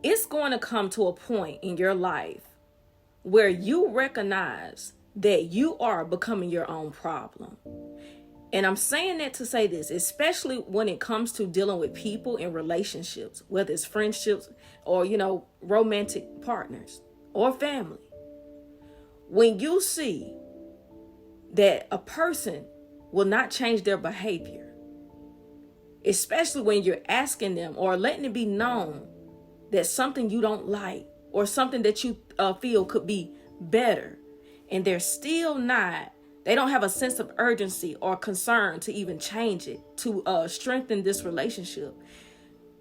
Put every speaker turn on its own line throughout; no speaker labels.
it's going to come to a point in your life where you recognize that you are becoming your own problem. And I'm saying that to say this, especially when it comes to dealing with people in relationships, whether it's friendships or, romantic partners or family. When you see that a person will not change their behavior, especially when you're asking them or letting it be known that something you don't like or something that you feel could be better, and they're still not, they don't have a sense of urgency or concern to even change it, to strengthen this relationship,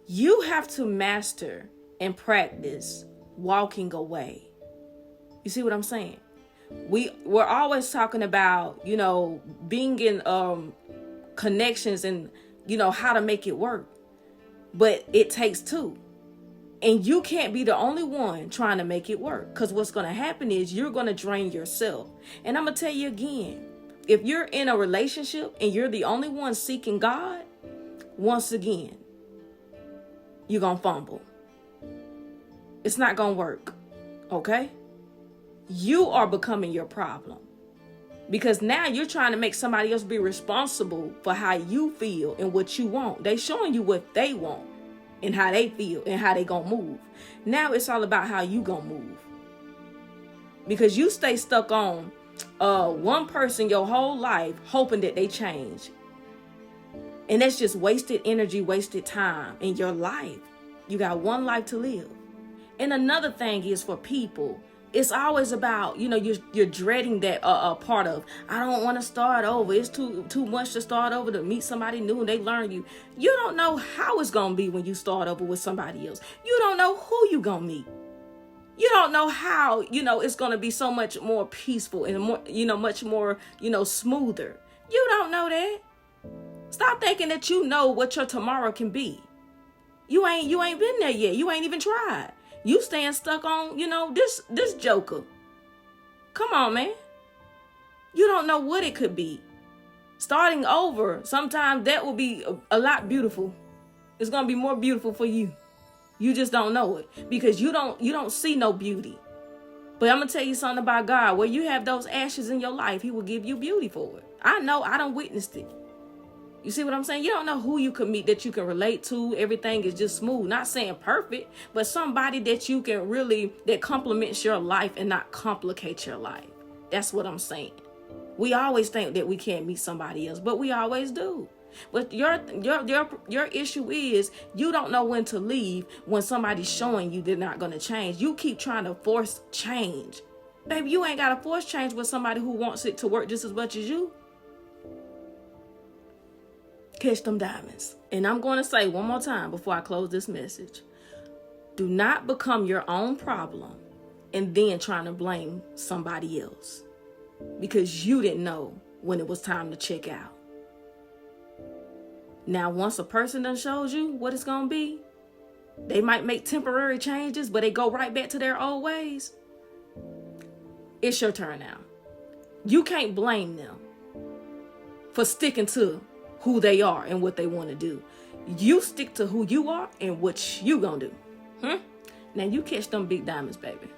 you have to master and practice walking away. You see what I'm saying? We're always talking about, being in connections and, how to make it work. But it takes two. And you can't be the only one trying to make it work, because what's going to happen is you're going to drain yourself. And I'm going to tell you again, if you're in a relationship and you're the only one seeking God, once again, you're going to fumble. It's not going to work. Okay? You are becoming your problem, because now you're trying to make somebody else be responsible for how you feel and what you want. They showing you what they want and how they feel and how they gonna move. Now it's all about how you gonna move, because you stay stuck on one person your whole life hoping that they change, and that's just wasted energy, wasted time in your life. You got one life to live. And another thing is, for people, it's always about, you're dreading that part of, I don't want to start over. It's too much to start over, to meet somebody new and they learn you. You don't know how it's going to be when you start over with somebody else. You don't know who you going to meet. You don't know how, it's going to be so much more peaceful and more, much more, smoother. You don't know that. Stop thinking that you know what your tomorrow can be. You ain't been there yet. You ain't even tried. You staying stuck on, this joker. Come on, man. You don't know what it could be. Starting over, sometimes that will be a lot beautiful. It's going to be more beautiful for you. You just don't know it, because you don't see no beauty. But I'm going to tell you something about God. Where you have those ashes in your life, he will give you beauty for it. I know. I done witnessed it. You see what I'm saying? You don't know who you can meet that you can relate to. Everything is just smooth. Not saying perfect, but somebody that you can really, that complements your life and not complicate your life. That's what I'm saying. We always think that we can't meet somebody else, but we always do. But your issue is, you don't know when to leave when somebody's showing you they're not going to change. You keep trying to force change. Baby, you ain't got to force change with somebody who wants it to work just as much as you. Catch them diamonds. And I'm going to say one more time before I close this message. Do not become your own problem and then trying to blame somebody else, because you didn't know when it was time to check out. Now, once a person done shows you what it's going to be, they might make temporary changes, but they go right back to their old ways. It's your turn now. You can't blame them for sticking to who they are and what they want to do. You stick to who you are and what you gonna do. Now you catch them big diamonds, baby.